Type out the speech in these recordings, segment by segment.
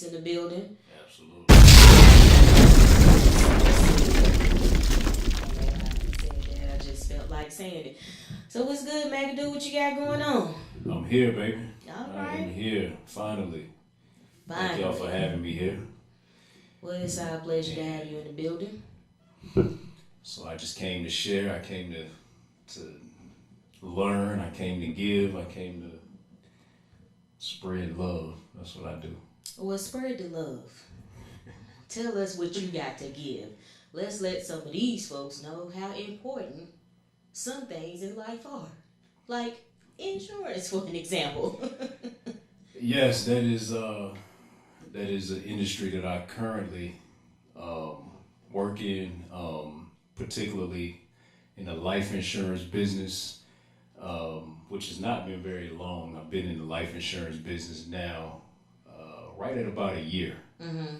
In the building. Absolutely. I just felt like saying it. So what's good, McAdoo? What you got going on? I'm here, baby. All I right. am here, finally. Thank y'all for having me here. Well, it's our pleasure to have you in the building. So I just came to share. I came to learn. I came to give. I came to spread love. That's what I do. Well, spread the love. Tell us what you got to give. Let's let some of these folks know how important some things in life are. Like insurance, for an example. Yes, that is an industry that I currently work in, particularly in the life insurance business, which has not been very long. I've been in the life insurance business now right at about a year. Mm-hmm.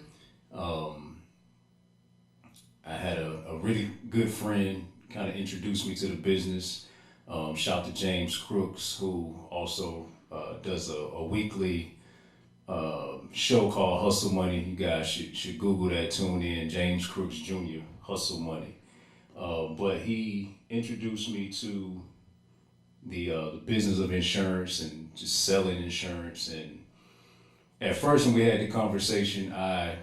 I had a really good friend kind of introduced me to the business. Shout to James Crooks, who also does a weekly show called Hustle Money. You guys should Google that, tune in. James Crooks Jr., Hustle Money. But he introduced me to the business of insurance and just selling insurance. And at first, when we had the conversation, I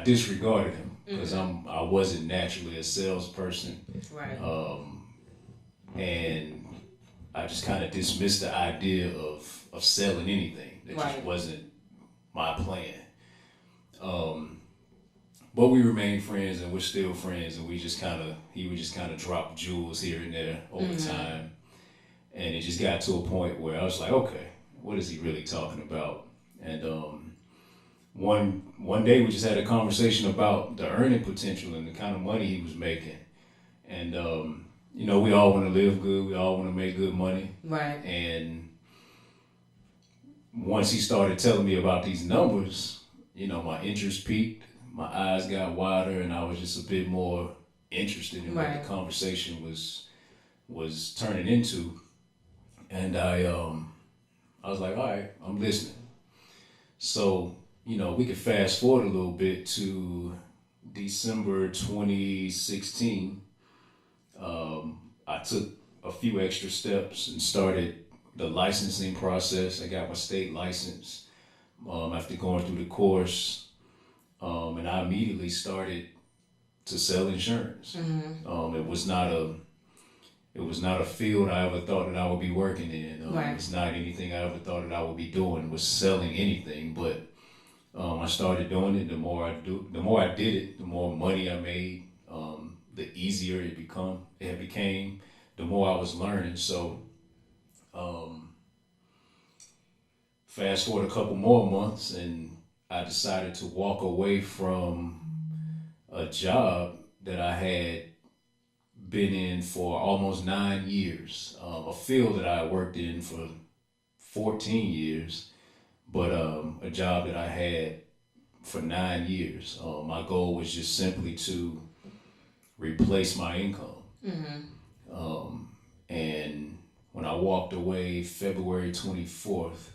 disregarded him because I wasn't naturally a salesperson, Right. And I just kind of dismissed the idea of selling anything. That Right. just wasn't my plan. But we remained friends, and we're still friends, and he would just kind of drop jewels here and there over time, and it just got to a point where I was like, okay, what is he really talking about? And one day we just had a conversation about the earning potential and the kind of money he was making. And we all want to live good, we all want to make good money. Right. And once he started telling me about these numbers, my interest peaked, my eyes got wider, and I was just a bit more interested in what the conversation was turning into. And I was like, all right, I'm listening. So, we could fast forward a little bit to December 2016. I took a few extra steps and started the licensing process. I got my state license after going through the course, and I immediately started to sell insurance. Mm-hmm. It was not a field I ever thought that I would be working in. It's not anything I ever thought that I would be doing, was selling anything. But I started doing it. The more I did it, the more money I made. The easier it became. The more I was learning. So, fast forward a couple more months, and I decided to walk away from a job that I had been in for almost 9 years, a field that I worked in for 14 years, but a job that I had for 9 years. My goal was just simply to replace my income. Mm-hmm. And when I walked away February 24th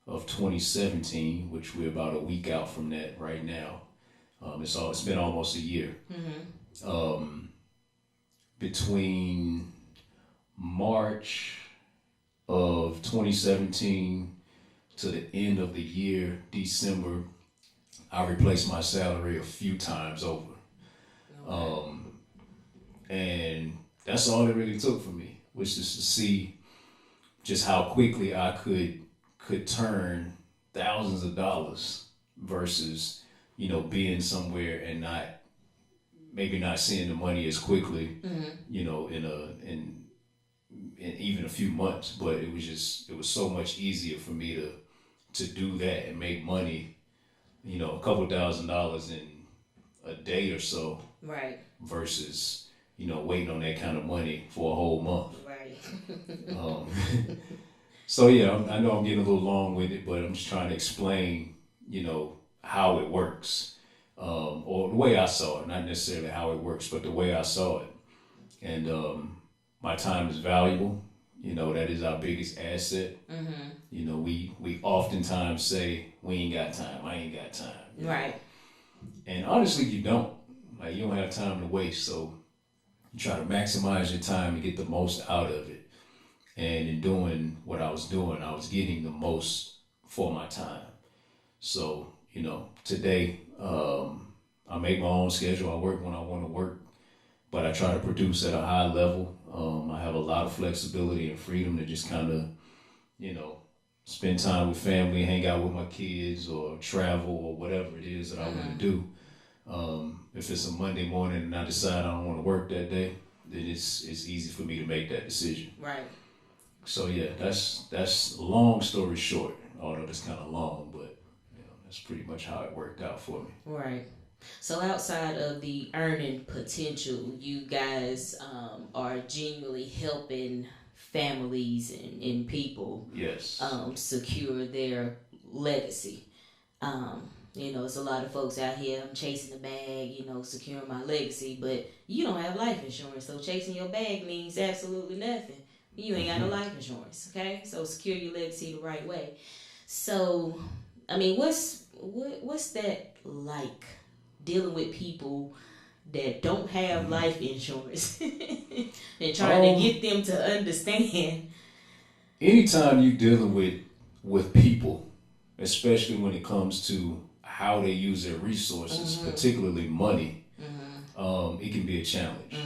of 2017, which we're about a week out from that right now, it's been almost a year. Mm-hmm. Between March of 2017 to the end of the year, December, I replaced my salary a few times over. And that's all it really took for me, was just to see just how quickly I could turn thousands of dollars versus, being somewhere and maybe not seeing the money as quickly, in even a few months. But it was so much easier for me to do that and make money, a couple $1,000s a day or so, right, versus waiting on that kind of money for a whole month. right. Um, so yeah, I know I'm getting a little long with it, but I'm just trying to explain, how it works, or the way I saw it, not necessarily how it works, but the way I saw it. And my time is valuable. That is our biggest asset. We oftentimes say we ain't got time. I ain't got time. Right. And honestly, you don't. Like, you don't have time to waste. So you try to maximize your time to get the most out of it. And in doing what I was doing, I was getting the most for my time. So, today, I make my own schedule. I work when I want to work, but I try to produce at a high level. I have a lot of flexibility and freedom to just kind of, spend time with family, hang out with my kids, or travel, or whatever it is that I want to do. If it's a Monday morning and I decide I don't want to work that day, then it's easy for me to make that decision. Right. So yeah, that's long story short. Although it's kind of long, but that's pretty much how it worked out for me. Right. So outside of the earning potential, you guys are genuinely helping families and people Yes. secure their legacy. It's a lot of folks out here, I'm chasing the bag, securing my legacy, but you don't have life insurance, so chasing your bag means absolutely nothing. You ain't got no life insurance, okay? So secure your legacy the right way. So, I mean, what's that like, dealing with people that don't have life insurance and trying to get them to understand? Anytime you're dealing with people, especially when it comes to how they use their resources, particularly money, it can be a challenge.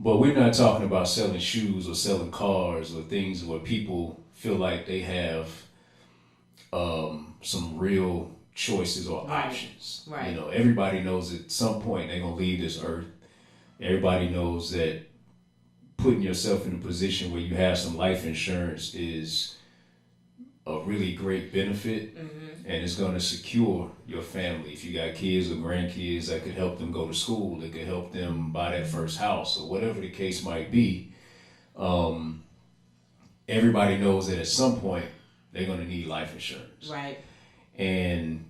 But we're not talking about selling shoes or selling cars or things where people feel like they have some real choices or options. Right. Everybody knows at some point they're going to leave this earth. Everybody knows that putting yourself in a position where you have some life insurance is a really great benefit, and it's going to secure your family. If you got kids or grandkids, that could help them go to school, that could help them buy that first house, or whatever the case might be. Everybody knows that at some point they're going to need life insurance. Right. And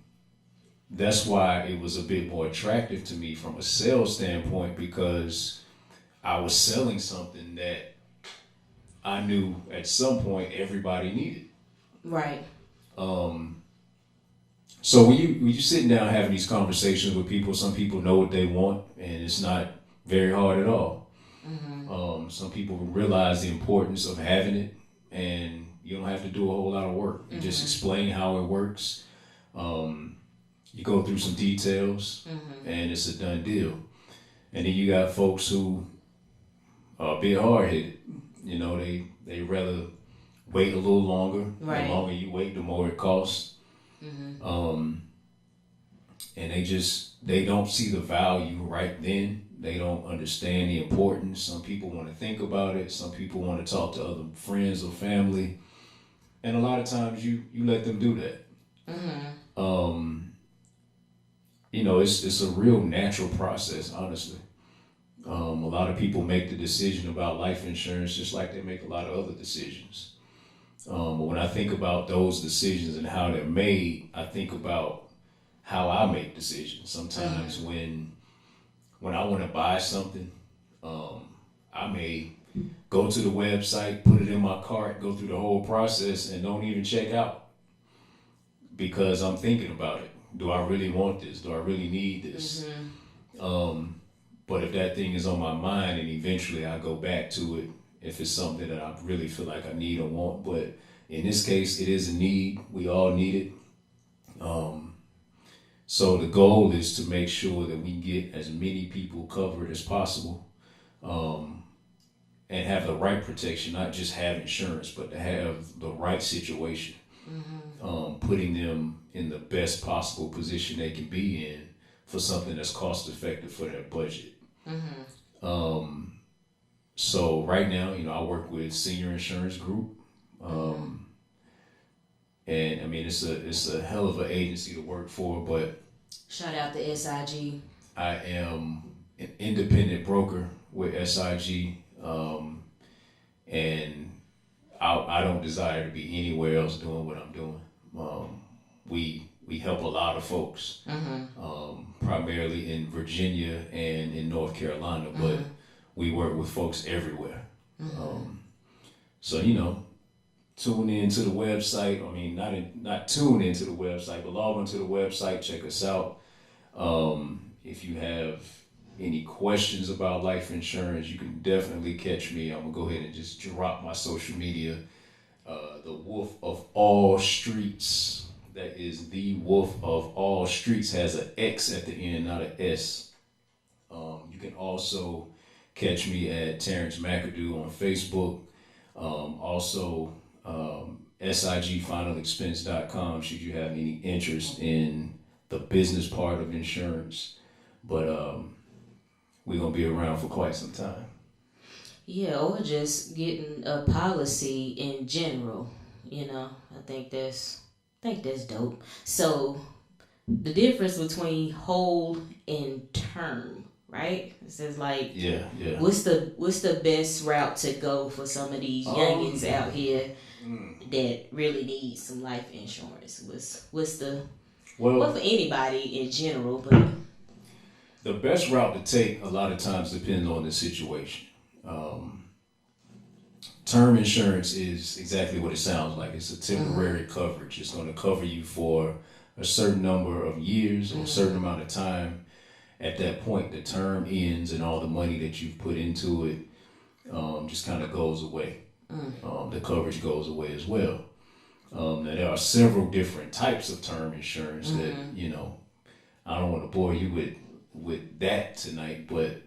that's why it was a bit more attractive to me from a sales standpoint, because I was selling something that I knew at some point everybody needed. Right. So when you sitting down having these conversations with people, some people know what they want, and it's not very hard at all. Some people realize the importance of having it, and you don't have to do a whole lot of work. You just explain how it works. You go through some details, and it's a done deal. And then you got folks who are a bit hard-headed. They rather wait a little longer. Right. The longer you wait, the more it costs. And they don't see the value right then. They don't understand the importance. Some people want to think about it. Some people want to talk to other friends or family. And a lot of times you let them do that. It's a real natural process, honestly. A lot of people make the decision about life insurance just like they make a lot of other decisions. But when I think about those decisions and how they're made, I think about how I make decisions. Sometimes when I want to buy something, I may go to the website, put it in my cart, go through the whole process, and don't even check out because I'm thinking about it. Do I really want this? Do I really need this? But if that thing is on my mind, and eventually I go back to it if it's something that I really feel like I need or want. But in this case, it is a need. We all need it. So the goal is to make sure that we get as many people covered as possible, and have the right protection, not just have insurance, but to have the right situation, putting them in the best possible position they can be in for something that's cost effective for their budget. So right now, I work with Senior Insurance Group, and I mean it's a hell of an agency to work for, but Shout out to SIG. I am an independent broker with SIG, and I don't desire to be anywhere else doing what I'm doing. We help a lot of folks, primarily in Virginia and in North Carolina, but we work with folks everywhere. So tune in to the website. I mean, not tune into the website, but log onto the website. Check us out. If you have any questions about life insurance, you can definitely catch me. I'm gonna go ahead and just drop my social media. The Wolf of All Streets. That is the Wolf of All Streets. Has an X at the end, not an S. You can also catch me at Terrence McAdoo on Facebook. Also, SIGfinalexpense.com should you have any interest in the business part of insurance. But we're going to be around for quite some time. Yeah, or just getting a policy in general. I think that's dope. So the difference between whole and term, right? It says like, yeah. What's the best route to go for some of these youngins out here that really need some life insurance? Well, for anybody in general, but the best route to take a lot of times depends on the situation. Term insurance is exactly what it sounds like. It's a temporary coverage. It's going to cover you for a certain number of years or a certain amount of time. At that point, the term ends and all the money that you've put into it just kind of goes away. The coverage goes away as well. Now, there are several different types of term insurance that, I don't want to bore you with that tonight, but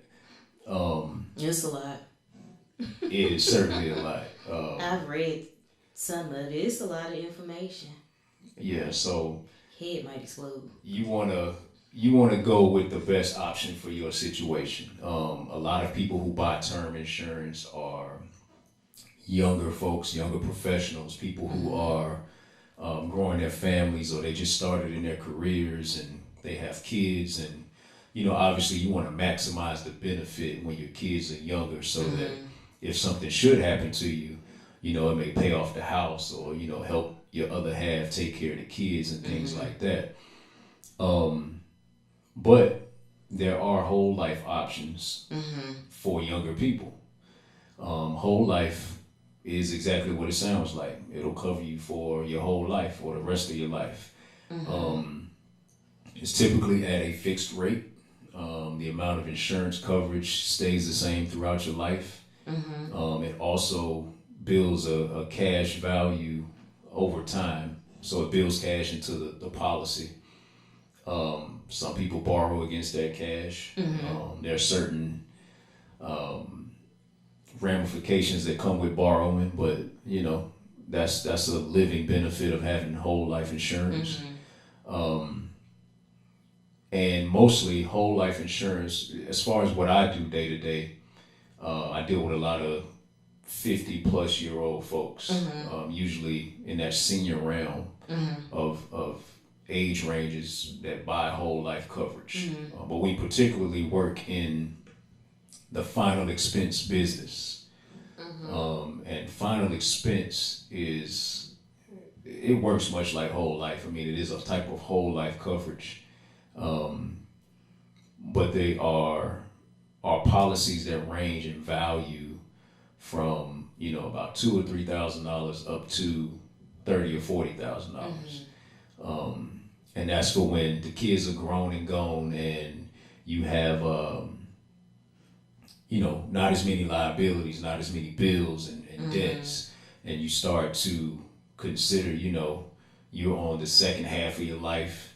it's a lot. It is certainly a lot. I've read some of it. It's a lot of information. Yeah, so head might explode. You wanna go with the best option for your situation. A lot of people who buy term insurance are younger folks, younger professionals, people who are growing their families, or they just started in their careers and they have kids, and obviously you want to maximize the benefit when your kids are younger, so that if something should happen to you, it may pay off the house, or help your other half take care of the kids and things like that. But there are whole life options for younger people. Whole life is exactly what it sounds like. It'll cover you for your whole life or the rest of your life. It's typically at a fixed rate. The amount of insurance coverage stays the same throughout your life. It also builds a cash value over time. So it builds cash into the policy. Some people borrow against that cash. There are certain ramifications that come with borrowing, but that's a living benefit of having whole life insurance. And mostly whole life insurance, as far as what I do day to day, I deal with a lot of 50-plus-year-old folks, usually in that senior realm of age ranges that buy whole life coverage. But we particularly work in the final expense business. And final expense it works much like whole life. I mean, it is a type of whole life coverage. But they are policies that range in value from about $2,000 or $3,000 up to $30,000 or $40,000. And that's for when the kids are grown and gone, and you have not as many liabilities, not as many bills and debts, and you start to consider you're on the second half of your life.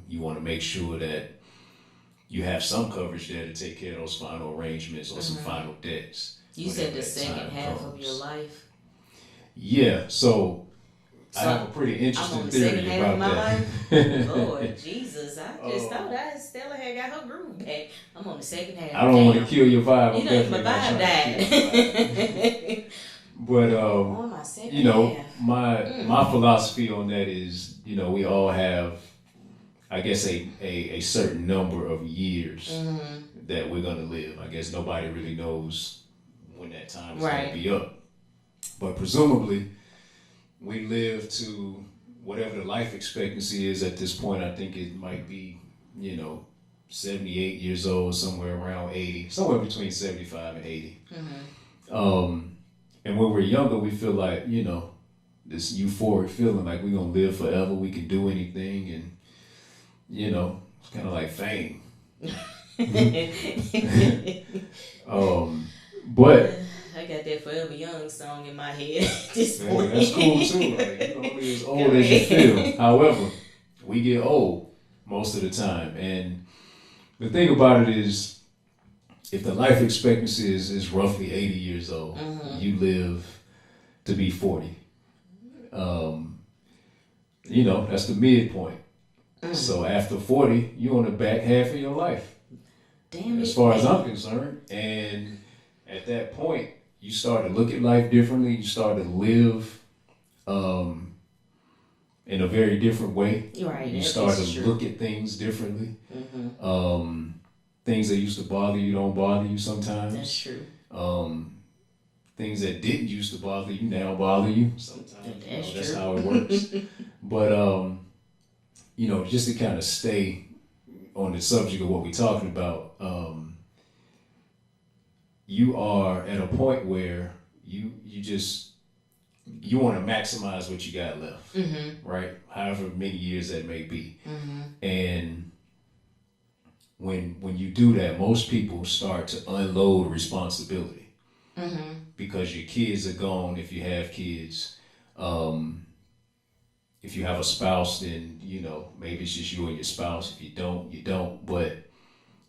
You want to make sure that you have some coverage there to take care of those final arrangements or some final debts. You said the second half of your life? Yeah, so I have a pretty interesting theory about that. Lord Jesus, I just thought Stella had got her groove back. I'm on the second half. I don't want to kill your vibe. My vibe died. But on my second half. my philosophy on that is, we all have I guess a certain number of years that we're gonna live. I guess nobody really knows when that time is gonna be up. But presumably, we live to whatever the life expectancy is at this point. I think it might be, 78 years old, somewhere around 80, somewhere between 75 and 80. And when we're younger, we feel like, this euphoric feeling like we're going to live forever, we can do anything, and, it's kind of like fame. But I got that Forever Young song in my head at this point. That's cool too. Like, only as old as you feel. However, we get old most of the time. And the thing about it is, if the life expectancy is roughly 80 years old, you live to be 40. That's the midpoint. So after 40, you're on the back half of your life. Damn, as far as I'm concerned. And at that point, you start to look at life differently. You start to live in a very different way. Right. You start to look at things differently. Things that used to bother you don't bother you sometimes. That's true. Things that didn't used to bother you now bother you sometimes. That's how it works. But just to kind of stay on the subject of what we're talking about, you are at a point where you want to maximize what you got left, right? However many years that may be. And when you do that, most people start to unload responsibility because your kids are gone. If you have kids, if you have a spouse, then maybe it's just you and your spouse. If you don't, you don't. But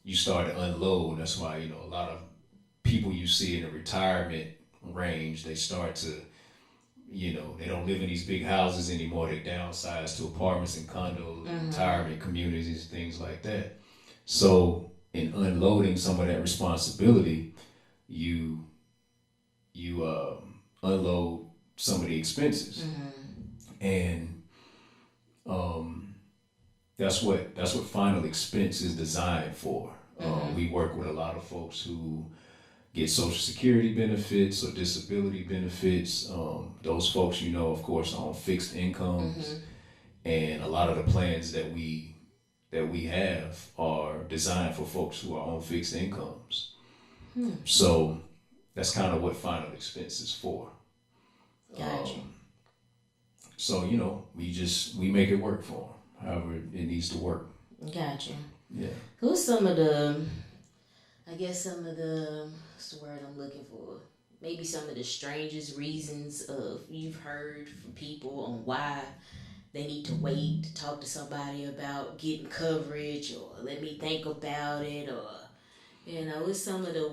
you start to unload. That's why a lot of people you see in the retirement range, they start to, they don't live in these big houses anymore. They downsize to apartments and condos, retirement communities, things like that. So in unloading some of that responsibility, you unload some of the expenses, and that's what final expense is designed for. We work with a lot of folks who get Social Security benefits or disability benefits. Those folks, of course, are on fixed incomes, and a lot of the plans that we have are designed for folks who are on fixed incomes. So that's kind of what final expense is for. Gotcha. So we make it work for them, however it needs to work. Gotcha. Yeah. Who's some of the what's the word I'm looking for? Maybe some of the strangest reasons you've heard from people on why they need to wait to talk to somebody about getting coverage, or let me think about it, or it's some of the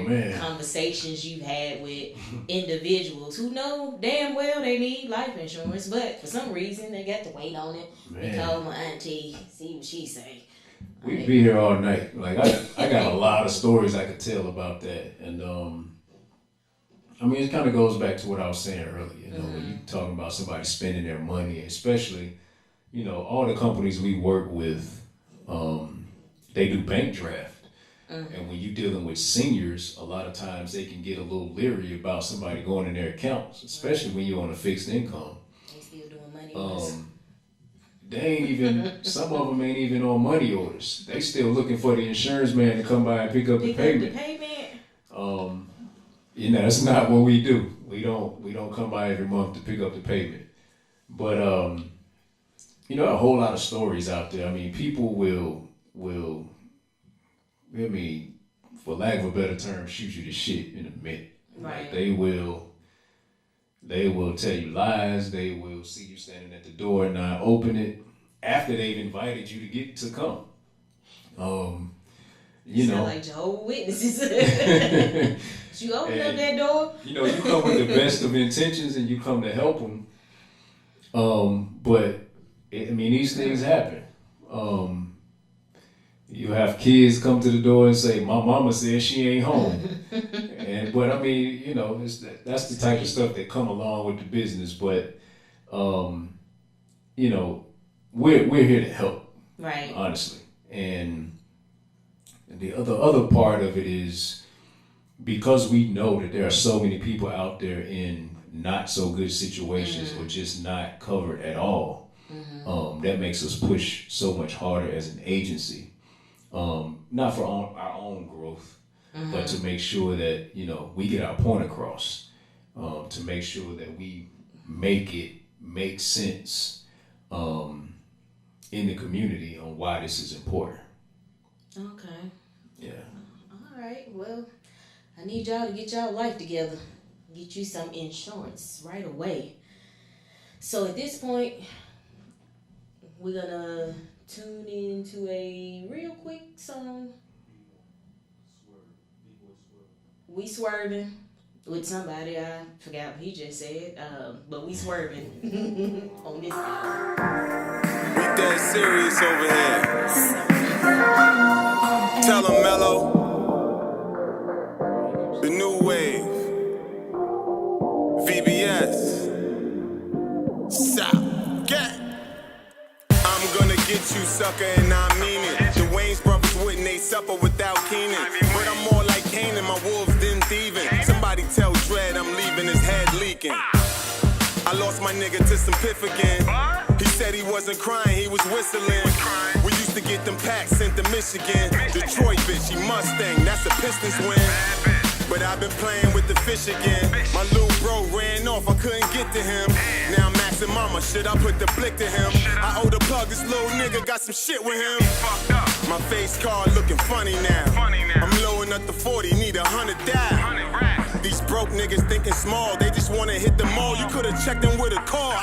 weird conversations you've had with individuals who know damn well they need life insurance, but for some reason they got to wait on it. They call my auntie, see what she say. We'd be here all night. Like I got a lot of stories I could tell about that, and it kind of goes back to what I was saying earlier. When you talking about somebody spending their money, especially, all the companies we work with, they do bank draft, and when you're dealing with seniors, a lot of times they can get a little leery about somebody going in their accounts, especially when you're on a fixed income. They still doing money orders. They ain't even, some of them ain't even on money orders. They still looking for the insurance man to come by and pick up the payment. That's not what we do. We don't come by every month to pick up the payment. But a whole lot of stories out there. People will for lack of a better term, shoot you to shit in a minute. Right. Like they will tell you lies. They will see you standing at the door and not open it after they've invited you to come. Sound like Jehovah's Witnesses. You open up that door. You come with the best of intentions and you come to help them. But these things happen. You have kids come to the door and say, "My mama said she ain't home," but that's the type of stuff that come along with the business. But we're here to help. Right. Honestly. And the other part of it is because we know that there are so many people out there in not so good situations or just not covered at all. That makes us push so much harder as an agency. Not for our own growth, but to make sure that, we get our point across. To make sure that we make sense in the community on why this is important. Okay. Yeah. All right. Well, I need y'all to get y'all life together. Get you some insurance right away. So at this point, we're gonna tune into a real quick song. We swerving with somebody. I forgot what he just said. But we swerving on this album. We dead serious over here. Tell 'em Mellow. The new wave. VBS. South. Get. I'm gonna get you, sucker, and I mean it. The Wayne's brothers wouldn't they supper without Keenan. But I'm more like Canaan, my wolves didn't thieving. Somebody tell Dredd I'm leaving his head leaking. I lost my nigga to some piff again. He said he wasn't crying, he was whistling. We used to get them packs sent to Michigan. Detroit bitch, he Mustang, that's a Pistons win. But I've been playing with the fish again. My little bro ran off, I couldn't get to him. Now I'm asking mama, should I put the blick to him? I owe the plug, this little nigga got some shit with him. My face card looking funny now. I'm loading up the 40, need 100 die. These broke niggas thinking small, they just wanna hit the mall. You could've checked them with a call.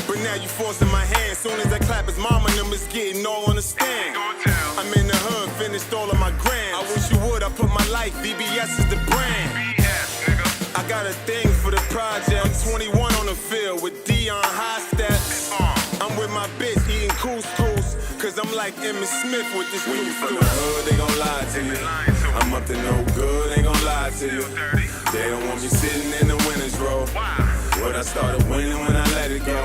But now you forcing my hand. Soon as I clap his mama, them is getting all on the stand. I'm in the hood, finished all of my grams. I wish you would, I put my life, VBS is the brand. I got a thing for the project. I'm 21 on the field with Dion high steps. I'm with my bitch eating couscous, cause I'm like Emmitt Smith with this new from the hood, they gon' lie to you. I'm up to no good, ain't gon' lie to you. They don't want me sitting in the winner's row. What I started winning when I let it go.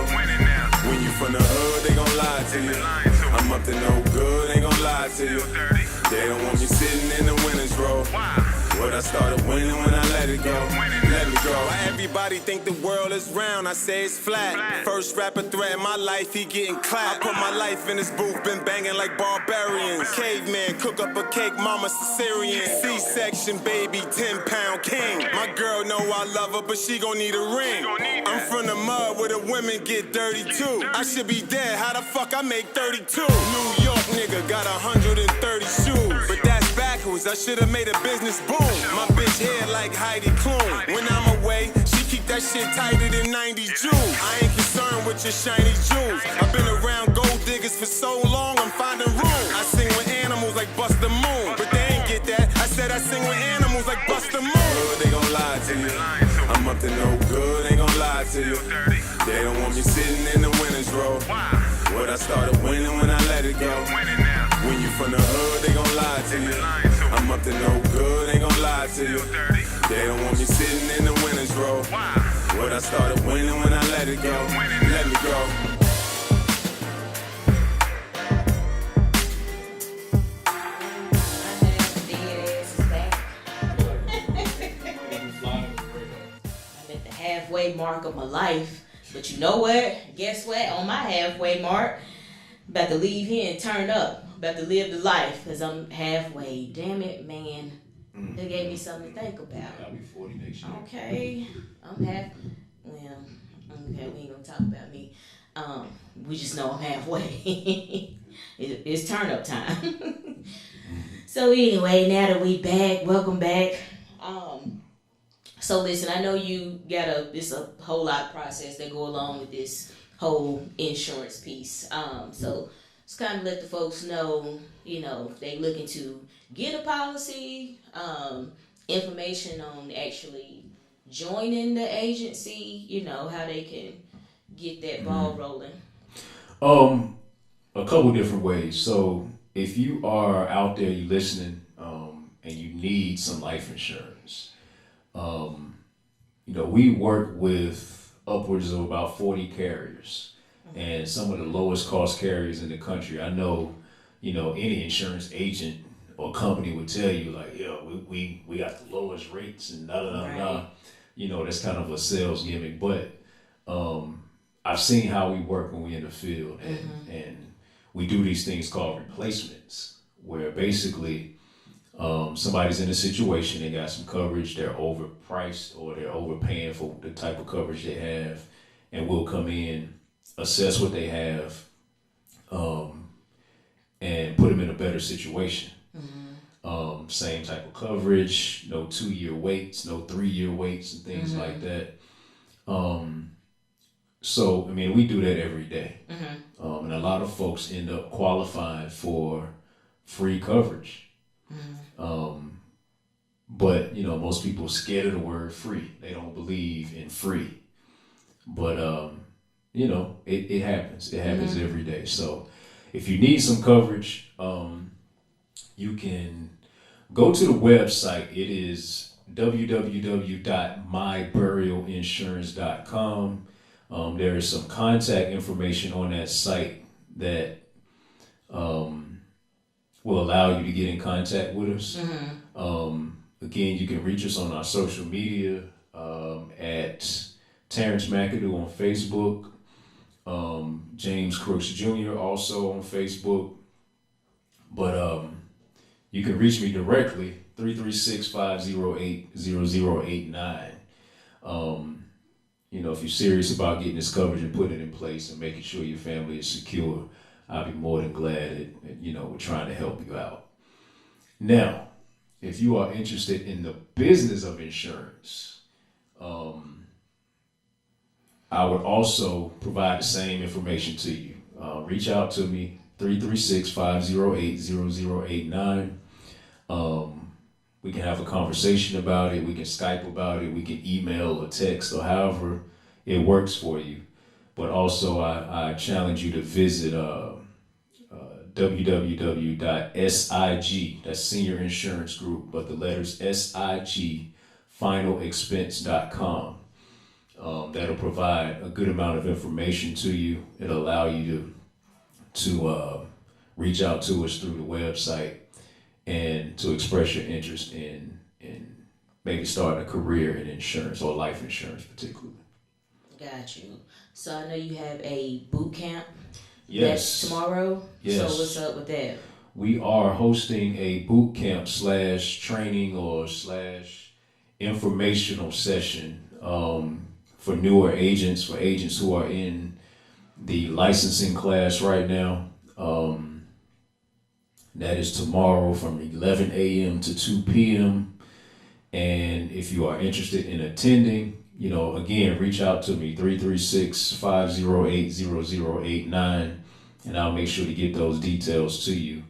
When you from the hood, they gon' lie to you. I'm up to no good, ain't gon' lie to you. They don't want me sitting in the winner's row. What I started winning when I let it go. Let me go. Why everybody think the world is round? I say it's flat. First rapper threaten my life, he getting clapped. I put my life in this booth, been banging like barbarians. Caveman, cook up a cake, mama Caesarean. C-section, baby, 10-pound king. My girl know I love her, but she gon' need a ring. I'm from the mud where the women get dirty too. I should be dead, how the fuck I make 32? New York nigga got 130 shoes, but that's backwards, I should've made a business boom. My bitch hair like Heidi Klum. When I'm away, she keep that shit tighter than 90 Jews. I ain't concerned with your shiny jewels. I've been around gold diggers for so long, I'm finding room. I sing with animals like Bust the Moon, but they ain't get that. I said I sing with animals like Bust the Moon. They gon' lie to you. I'm up to no good, ain't gon' lie to you. They don't want me sitting in the winner's row. What I started winning when I let it go. When you from the hood, they gon' lie to you. I'm up to no good, ain't gon' lie to you. They don't want me sitting in the winner's row. What I started winning when I let it go. Let me go. I'm at the halfway mark of my life. But you know what? Guess what? On my halfway mark, I'm about to leave here and turn up. I'm about to live the life because I'm halfway. Damn it, man. They gave me something to think about. I'll be 40 next year. Okay. I'm half. Well, okay, we ain't going to talk about me. We just know I'm halfway. It's turn up time. So anyway, now that we back, welcome back. So listen, I know you got it's a whole lot of process that go along with this whole insurance piece. So just kind of let the folks know, if they looking to get a policy, information on actually joining the agency, how they can get that ball rolling. A couple different ways. So if you are out there, you listening, and you need some life insurance, we work with upwards of about 40 carriers. and some of the lowest cost carriers in the country. I know, any insurance agent or company would tell you like, we got the lowest rates and da da da da. That's kind of a sales gimmick, but I've seen how we work when we're in the field, and we do these things called replacements, where basically somebody's in a situation, they got some coverage, they're overpriced or they're overpaying for the type of coverage they have, and we'll come in, assess what they have, and put them in a better situation. Same type of coverage, no 2-year waits, no 3-year waits, and things like that. So, we do that every day. And a lot of folks end up qualifying for free coverage. But, most people are scared of the word free. They don't believe in free. But, it happens. It happens every day. So if you need some coverage, you can go to the website. It is www.myburialinsurance.com. There is some contact information on that site that will allow you to get in contact with us. Again, you can reach us on our social media at Terrence McAdoo on Facebook, James Crooks Jr. also on Facebook. But you can reach me directly, 336-508-0089. If you're serious about getting this coverage and putting it in place and making sure your family is secure, I'll be more than glad that, we're trying to help you out. Now, if you are interested in the business of insurance, I would also provide the same information to you. Reach out to me, 336-508-0089. We can have a conversation about it. We can Skype about it. We can email or text or however it works for you. But also, I challenge you to visit www.SIG, that's Senior Insurance Group, but the letters SIG, finalexpense.com. That'll provide a good amount of information to you. It'll allow you to reach out to us through the website and to express your interest in maybe starting a career in insurance or life insurance particularly. Got you. So I know you have a boot camp. Yes. That's tomorrow. Yes. So what's up with that? We are hosting a boot camp / training or / informational session for newer agents, for agents who are in the licensing class right now. That is tomorrow from 11 a.m. to 2 p.m. And if you are interested in attending, again, reach out to me, 336-508-0089, and I'll make sure to get those details to you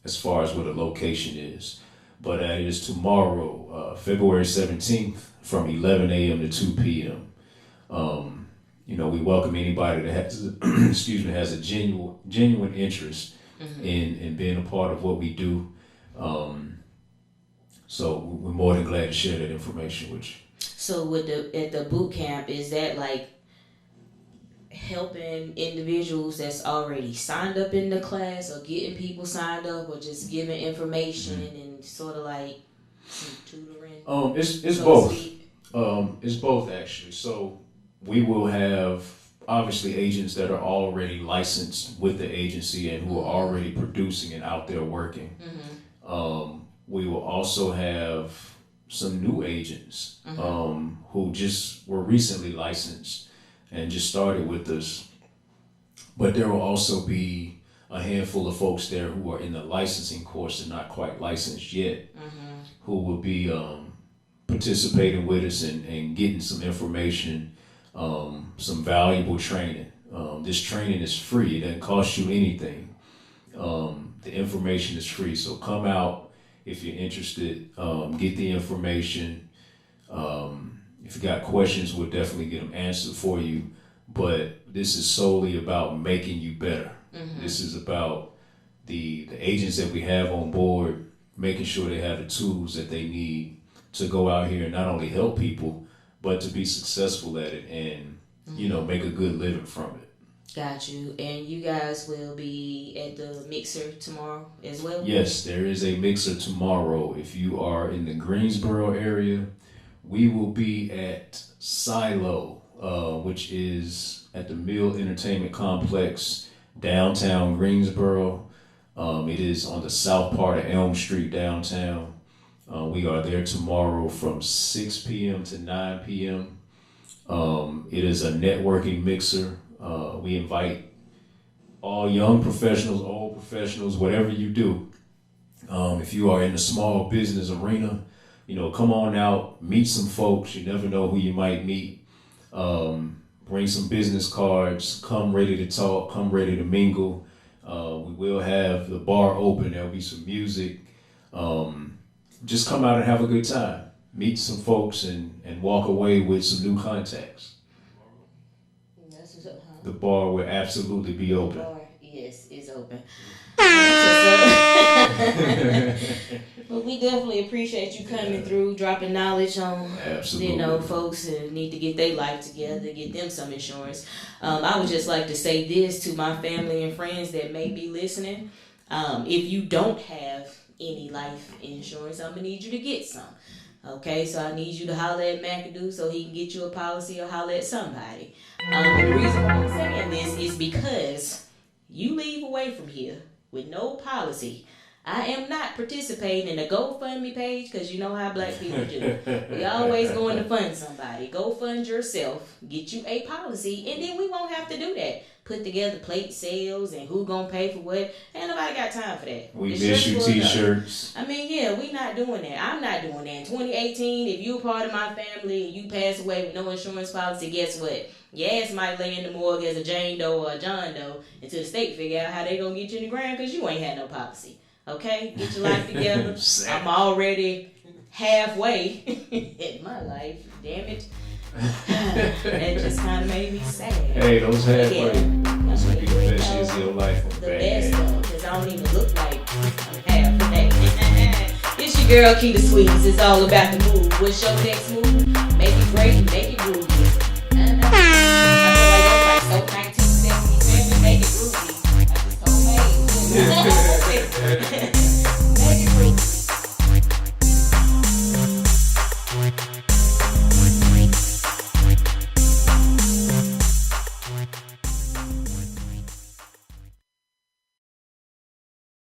as far as what the location is. But that is tomorrow, February 17th, from 11 a.m. to 2 p.m. We welcome anybody that has, has a genuine interest in being a part of what we do. So we're more than glad to share that information with you. So at the boot camp, is that like helping individuals that's already signed up in the class, or getting people signed up, or just giving information and sort of like some tutoring? It's both. It's both actually. So we will have obviously agents that are already licensed with the agency and who are already producing and out there working. We will also have some new agents who just were recently licensed and just started with us. But there will also be a handful of folks there who are in the licensing course and not quite licensed yet, who will be participating with us and getting some information, some valuable training. This training is free. It doesn't cost you anything. The information is free. So come out if you're interested. Get the information. If you got questions, we'll definitely get them answered for you. But this is solely about making you better. This is about the agents that we have on board, making sure they have the tools that they need to go out here and not only help people, but to be successful at it and make a good living from it. Got you. And you guys will be at the mixer tomorrow as well? Yes, there is a mixer tomorrow. If you are in the Greensboro area, we will be at Silo, which is at the Mill Entertainment Complex, downtown Greensboro. It is on the south part of Elm Street downtown. We are there tomorrow from 6 p.m. to 9 p.m. It is a networking mixer. We invite all young professionals, old professionals, whatever you do. If you are in the small business arena, come on out, meet some folks. You never know who you might meet. Bring some business cards, come ready to talk, come ready to mingle. We will have the bar open. There'll be some music. Just come out and have a good time. Meet some folks and walk away with some new contacts. The bar will absolutely be open. The bar, yes, is open. But we definitely appreciate you coming through, dropping knowledge on, absolutely. Folks who need to get their life together, get them some insurance. I would just like to say this to my family and friends that may be listening. If you don't have any life insurance, I'm going to need you to get some. Okay, so I need you to holler at McAdoo so he can get you a policy or holler at somebody. The reason why I'm saying this is because you leave away from here with no policy. I am not participating in the GoFundMe page because you know how black people do. We always going to fund somebody. Go fund yourself, get you a policy, and then we won't have to do that. Put together plate sales and who gonna pay for what. Ain't nobody got time for that. We miss you t-shirts. We not doing that. I'm not doing that. In 2018, if you're part of my family and you pass away with no insurance policy, guess what? Your ass might lay in the morgue as a Jane Doe or a John Doe until the state figure out how they gonna get you in the ground because you ain't had no policy. Okay? Get your life together. I'm already halfway in my life. Damn it. That just kind of made me sad. Hey, those halfway. Those will be the best years of your life. The best though, because I don't even look like I'm half of that. It's your girl Keeta Sweets. It's all about the move. What's your next move?